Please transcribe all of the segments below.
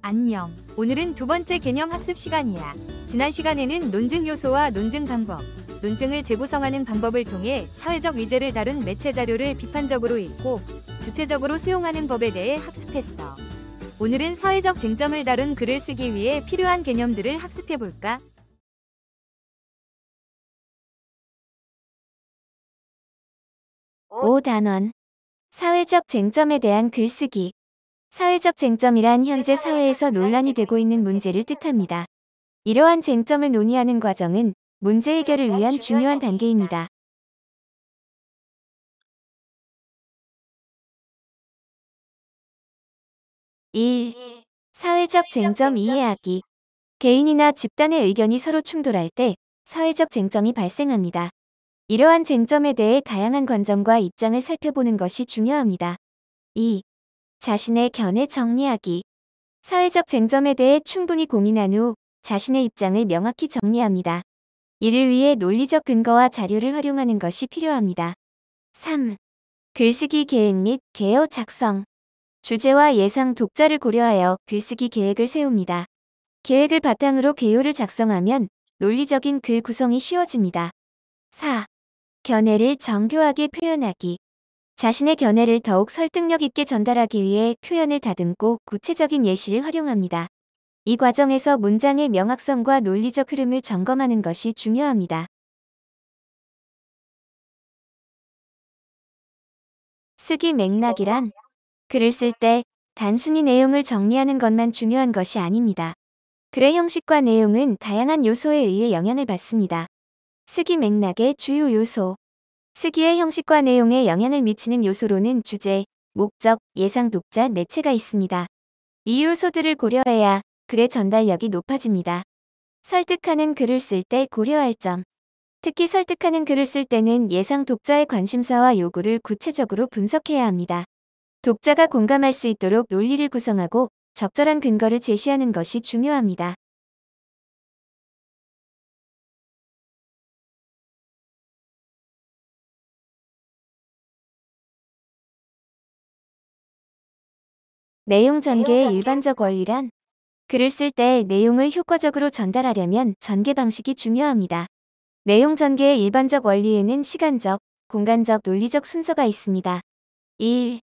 안녕. 오늘은 두 번째 개념 학습 시간이야. 지난 시간에는 논증 요소와 논증 방법, 논증을 재구성하는 방법을 통해 사회적 위제를 다룬 매체 자료를 비판적으로 읽고 주체적으로 수용하는 법에 대해 학습했어. 오늘은 사회적 쟁점을 다룬 글을 쓰기 위해 필요한 개념들을 학습해볼까? 오 단원. 사회적 쟁점에 대한 글쓰기. 사회적 쟁점이란 현재 사회에서 논란이 되고 있는 문제를 뜻합니다. 이러한 쟁점을 논의하는 과정은 문제 해결을 위한 중요한 단계입니다. 1. 사회적 쟁점 이해하기. 개인이나 집단의 의견이 서로 충돌할 때 사회적 쟁점이 발생합니다. 이러한 쟁점에 대해 다양한 관점과 입장을 살펴보는 것이 중요합니다. 2. 자신의 견해 정리하기. 사회적 쟁점에 대해 충분히 고민한 후 자신의 입장을 명확히 정리합니다. 이를 위해 논리적 근거와 자료를 활용하는 것이 필요합니다. 3. 글쓰기 계획 및 개요 작성. 주제와 예상 독자를 고려하여 글쓰기 계획을 세웁니다. 계획을 바탕으로 개요를 작성하면 논리적인 글 구성이 쉬워집니다. 4. 견해를 정교하게 표현하기. 자신의 견해를 더욱 설득력 있게 전달하기 위해 표현을 다듬고 구체적인 예시를 활용합니다. 이 과정에서 문장의 명확성과 논리적 흐름을 점검하는 것이 중요합니다. 쓰기 맥락이란 글을 쓸 때 단순히 내용을 정리하는 것만 중요한 것이 아닙니다. 글의 형식과 내용은 다양한 요소에 의해 영향을 받습니다. 쓰기 맥락의 주요 요소. 쓰기의 형식과 내용에 영향을 미치는 요소로는 주제, 목적, 예상 독자, 매체가 있습니다. 이 요소들을 고려해야 글의 전달력이 높아집니다. 설득하는 글을 쓸 때 고려할 점. 특히 설득하는 글을 쓸 때는 예상 독자의 관심사와 요구를 구체적으로 분석해야 합니다. 독자가 공감할 수 있도록 논리를 구성하고 적절한 근거를 제시하는 것이 중요합니다. 내용 전개의 일반적 원리란 글을 쓸 때 내용을 효과적으로 전달하려면 전개 방식이 중요합니다. 내용 전개의 일반적 원리에는 시간적, 공간적, 논리적 순서가 있습니다. 1.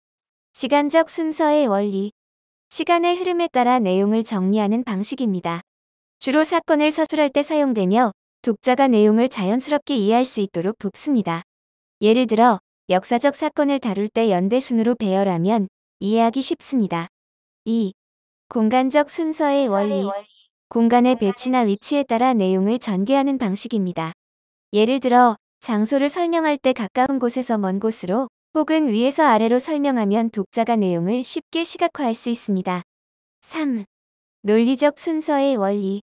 시간적 순서의 원리. 시간의 흐름에 따라 내용을 정리하는 방식입니다. 주로 사건을 서술할 때 사용되며 독자가 내용을 자연스럽게 이해할 수 있도록 돕습니다. 예를 들어 역사적 사건을 다룰 때 연대순으로 배열하면 이해하기 쉽습니다. 2. 공간적 순서의 원리. 공간의 배치나 위치에 따라 내용을 전개하는 방식입니다. 예를 들어 장소를 설명할 때 가까운 곳에서 먼 곳으로 혹은 위에서 아래로 설명하면 독자가 내용을 쉽게 시각화할 수 있습니다. 3. 논리적 순서의 원리.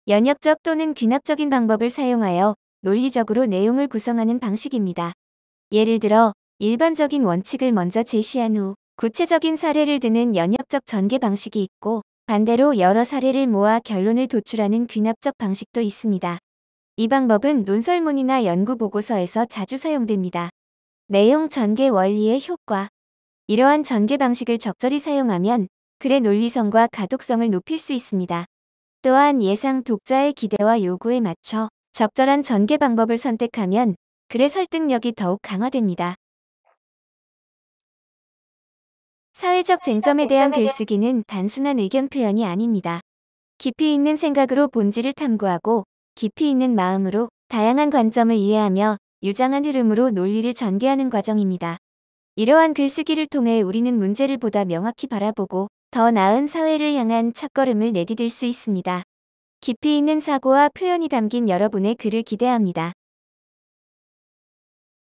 연역적 또는 귀납적인 방법을 사용하여 논리적으로 내용을 구성하는 방식입니다. 예를 들어 일반적인 원칙을 먼저 제시한 후 구체적인 사례를 드는 연역적 전개 방식이 있고, 반대로 여러 사례를 모아 결론을 도출하는 귀납적 방식도 있습니다. 이 방법은 논설문이나 연구보고서에서 자주 사용됩니다. 내용 전개 원리의 효과. 이러한 전개 방식을 적절히 사용하면 글의 논리성과 가독성을 높일 수 있습니다. 또한 예상 독자의 기대와 요구에 맞춰 적절한 전개 방법을 선택하면 글의 설득력이 더욱 강화됩니다. 사회적 쟁점에 대한 글쓰기는 단순한 의견 표현이 아닙니다. 깊이 있는 생각으로 본질을 탐구하고 깊이 있는 마음으로 다양한 관점을 이해하며 유장한 흐름으로 논리를 전개하는 과정입니다. 이러한 글쓰기를 통해 우리는 문제를 보다 명확히 바라보고 더 나은 사회를 향한 첫걸음을 내디딜 수 있습니다. 깊이 있는 사고와 표현이 담긴 여러분의 글을 기대합니다.